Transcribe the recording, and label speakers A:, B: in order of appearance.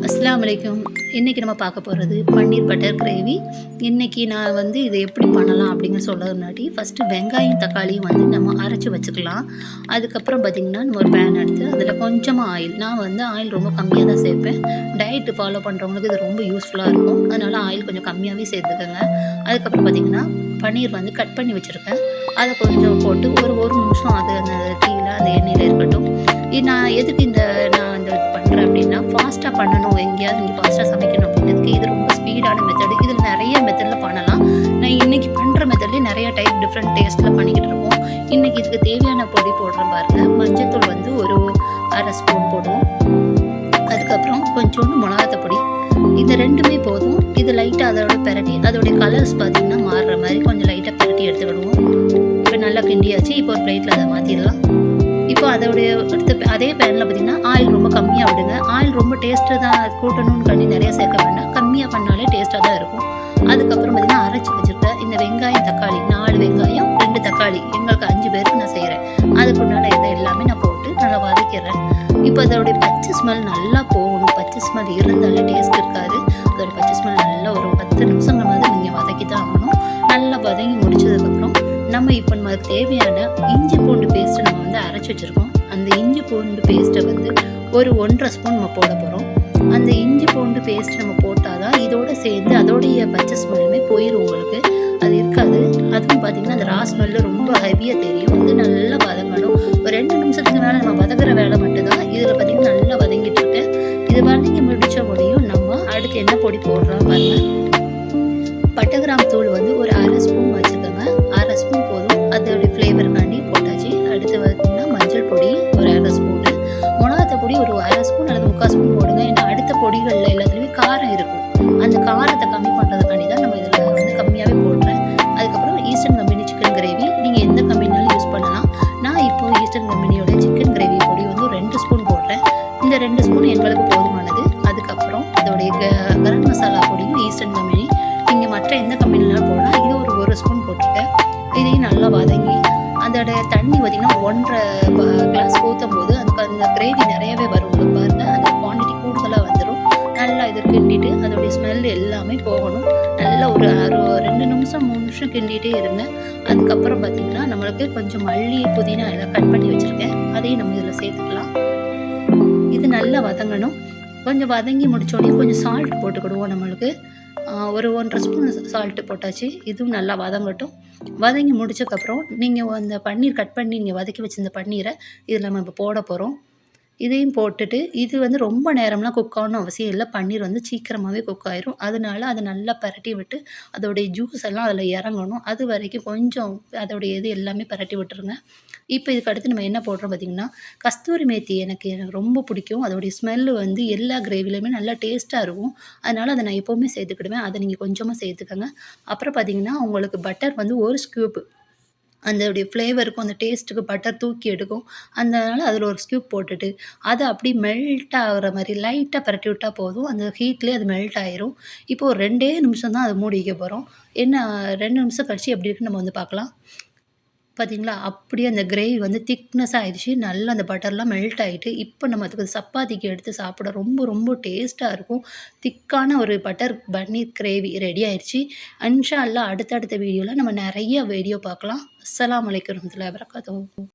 A: அஸ்ஸலாமு அலைக்கும். இன்னைக்கு நம்ம பார்க்க போறது பன்னீர் பட்டர் கிரேவி. இன்னைக்கு நான் இத எப்படி பண்ணலாம் அப்படின்னு சொல்றதுனாட்டி, ஃபர்ஸ்ட்டு வெங்காயம், தக்காளியும் நம்ம அரைச்சு வச்சுக்கலாம். அதுக்கப்புறம் பார்த்தீங்கன்னா, நம்ம ஒரு பேன் எடுத்து அதில கொஞ்சமா ஆயில் நான் ஆயில் ரொம்ப கம்மியா தான் சேர்ப்பேன். டயட் ஃபாலோ பண்றவங்களுக்கு இது ரொம்ப யூஸ்ஃபுல்லா இருக்கும். அதனால ஆயில் கொஞ்சம் கம்மியாவே சேர்த்துக்கங்க. அதுக்கப்புறம் பார்த்தீங்கன்னா, பன்னீர் கட் பண்ணி வச்சிருக்கேன். அத கொஞ்சம் போட்டு ஒரு 1 நிமிஷம் அது அந்த தீயில அந்த எண்ணெயில இருக்கட்டும். நான் எதுக்கு நான் இது பண்றேன் அப்படின்னா, ஃபாஸ்ட்டா பண்ணணும். எங்கேயாவது நீங்க ஃபாஸ்ட்டா சமைக்கணும் அப்படிங்கிறதுக்கு இது ரொம்ப ஸ்பீடான மெத்தடு. இதில நெறைய மெத்தட்ல பண்ணலாம். நான் இன்னைக்கு பண்ற மெத்தட்லயே நெறைய டைப் டிஃப்ரெண்ட் டேஸ்ட்ல பண்ணிக்கிட்டு இருக்கோம். இன்னைக்கு இதுக்கு தேவையான பொடி போடுறேன் பாருங்க. மஞ்சள்தூள் ஒரு 1/2 ஸ்பூன் போடுவோம். அதுக்கப்புறம் கொஞ்சோண்டு மிளகாத்தூள் பொடி. இது 2மே போதும். இது லைட்டா அதோட பெரட்டி அதோடைய கலர்ஸ் பார்த்தீங்கன்னா மாறுற மாரி கொஞ்சம் லைட்டா பெரட்டி எடுத்துக்கிடுவோம். இப்ப நல்லா கிண்டியாச்சு. இப்போ ஒரு பிளேட்ல அத மாத்திரலாம். இப்போ அதோடைய அடுத்த அதே பேன்ல பார்த்தீங்கன்னா, ஆயில் ரொம்ப கம்மியா விடுங்க. ஆயில் ரொம்ப டேஸ்ட்டு தான் கூட்டணும்னு நெறைய சேர்க்க வேண்டாம். கம்மியா பண்ணாலே டேஸ்ட்டா தான் இருக்கும். அதுக்கப்புறம் பார்த்தீங்கன்னா, அரைச்சு வச்சிருக்க இந்த வெங்காயம், தக்காளி 4 வெங்காயம், 2 தக்காளி எங்களுக்கு 5 பேருக்கு நான் செய்றேன். அதுக்குண்டான இத எல்லாமே நான் போட்டு நல்லா வதக்கிர்றேன். இப்போ அதோடைய பச்சை ஸ்மெல் நல்லா போகணும். பச்சை ஸ்மெல் இருந்தாலே டேஸ்ட் இருக்காது. அதோட பச்சை ஸ்மெல் நல்லா ஒரு 10 நிமிஷங்களாவது நீங்க வதக்கி தான் ஆகணும். நல்லா வதங்கி முடிச்சதுக்கப்புறம், நம்ம இப்போ நமக்கு தேவையான இஞ்சி பூண்டு பேஸ்ட் நம்ம அரைச்சு வச்சிருக்கோம். அந்த இஞ்சி பூண்டு பேஸ்ட்டை ஒரு 1 1/2 ஸ்பூன் நம்ம போட போறோம். அந்த இஞ்சி பூண்டு பேஸ்ட் நம்ம போட்டா தான் இதோட சேர்ந்து அதோடைய பச்சை ஸ்மெல்லுமே போயிரும் உங்களுக்கு. அது இருக்காது. அதுவும் பார்த்தீங்கன்னா, அந்த ஸ்மெல்லு ரொம்ப ஹெவியா தெரியும். இது நல்லா வதங்கணும். ஒரு 2 நிமிஷத்துக்கு மேல நம்ம வதக்குற வேலை மட்டும் தான். இதில பார்த்தீங்கன்னா, நல்லா வதங்கிட்டு இருக்கு. இது வதங்கி முடிச்ச உடனேயும் நம்ம அடுத்து என்ன பொடி போடுறோம் பாருங்க. பட்டை கிராம்பு தூள் ஒரு 1/2 ஸ்பூன் வச்சுக்கோங்க. 1/2 ஸ்பூன் போதும். அதோடைய ஃப்ளேவருக்காண்டி போட்டாச்சு. அடுத்து பார்த்தீங்கன்னா, மஞ்சள் பொடி ஒரு 1/2 ஸ்பூனு. மிளகாத்தூள் பொடி ஒரு 1/2 ஸ்பூன் அல்லது 3/4 ஸ்பூன் போடுங்க. ஏன்னா அடுத்த பொடிகள்ல எல்லாத்துலயுமே காரம் இருக்கும். அந்த காரத்த கம்மி பண்றதுக்காண்டி தான் நம்ம இதில கம்மியாவே போடுறேன். அதுக்கப்புறம் ஈஸ்டர்ன் கம்பெனி சிக்கன் கிரேவி. நீங்க எந்த கம்பெனினாலும் யூஸ் பண்ணலாம். நான் இப்போ ஈஸ்டர்ன் கம்பெனியோட சிக்கன் கிரேவி பொடி 2 ஸ்பூன் போடுறேன். இந்த 2 ஸ்பூன் எங்களுக்கு போதுமானது. அதுக்கப்புறம் அதோடைய கரம் மசாலா பொடியும் ஈஸ்டர்ன் கம்பெனி. நீங்க மற்ற எந்த கம்பெனினாலும் போடலாம். இது ஒரு 1 ஸ்பூன் போட்டுருக்கேன். இதையும் நல்லா வதங்கி அதோட தண்ணி பார்த்தீங்கன்னா 1 1/2 கிளாஸ் ஊத்தும்போது அதுக்கு அந்த கிரேவி நெறையவே வரும். உங்களுக்கு பாருங்க. அந்த குவான்டிட்டி கூடுதலா வந்துரும். நல்லா இத கிண்டிட்டு அதோடைய ஸ்மெல் எல்லாமே போகணும். நல்லா ஒரு 2 நிமிஷம் 3 நிமிஷம் கிண்டிட்டே இருங்க. அதுக்கப்புறம் பார்த்தீங்கன்னா, நம்மளுக்கு கொஞ்சம் மல்லி, புதினா எல்லாம் கட் பண்ணி வச்சிருக்கேன். அதையும் நம்ம இதில சேர்த்துக்கலாம். இது நல்லா வதங்கணும். கொஞ்சம் வதங்கி முடிச்சோனே கொஞ்சம் சால்ட் போட்டுக்கிடுவோம் நம்மளுக்கு. ஒரு 1 1/2 ஸ்பூன் சால்ட் போட்டாச்சு. இதுவும் நல்லா வதங்கட்டும். வதங்கி முடிச்சதுக்கப்புறம், நீங்க அந்த பன்னீர் கட் பண்ணி நீங்க வதக்கி வச்சிருந்த பன்னீர இதில நம்ம இப்போ போட போறோம். இதையும் போட்டுட்டு, இது ரொம்ப நேரம்லாம் குக் ஆகணும்னு அவசியம் இல்ல. பன்னீர் சீக்கிரமாவே குக் ஆயிரும். அதனால அத நல்லா பெரட்டி விட்டு, அதோடைய ஜூஸ் எல்லாம் அதில இறங்கணும். அது வரைக்கும் கொஞ்சம் அதோடைய இது எல்லாமே பெரட்டி விட்டுருங்க. இப்ப இதுக்கு அடுத்து நம்ம என்ன போடுறோம் பார்த்தீங்கன்னா, கஸ்தூரி மேத்தி எனக்கு ரொம்ப பிடிக்கும். அதோடைய ஸ்மெல்லு எல்லா கிரேவிலயுமே நல்லா டேஸ்ட்டா இருக்கும். அதனால அத நான் எப்பவுமே சேர்த்துக்கிடுவேன். அத நீங்க கொஞ்சமா சேர்த்துக்கங்க. அப்புறம் பார்த்தீங்கன்னா, உங்களுக்கு பட்டர் 1 ஸ்கூப் அதோடைய ஃப்ளேவருக்கும், அந்த டேஸ்ட்டுக்கு பட்டர் தூக்கி எடுக்கும். அதனால அதில 1 ஸ்கூப் போட்டுட்டு, அத அப்படியே மெல்ட் ஆகுற மாரி லைட்டா பெரட்டி விட்டா போதும். அந்த ஹீட்லயே அது மெல்ட் ஆயிரும். இப்போ ஒரு 2டே நிமிஷம் தான் அத மூடி வைக்க போறோம். என்ன 2 நிமிஷம் கழிச்சு எப்படி இருக்குன்னு நம்ம பார்க்கலாம். பார்த்தீங்களா? அப்படியே அந்த கிரேவி திக்னெஸ்ஸா ஆயிடுச்சு. நல்லா அந்த பட்டர்லாம் மெல்ட் ஆயிட்டு, இப்போ நம்ம அதுக்கு சப்பாத்திக்கு எடுத்து சாப்பிட ரொம்ப ரொம்ப டேஸ்ட்டா இருக்கும். திக்கான ஒரு பட்டர் பன்னீர் கிரேவி ரெடி ஆயிருச்சு. இன்ஷா அல்லாஹ் அடுத்தடுத்த வீடியோல நம்ம நெறைய வீடியோ பார்க்கலாம். அஸ்ஸலாமு அலைக்கும் வரஹ்மத்துல்லாஹி வபரகாத்துஹு.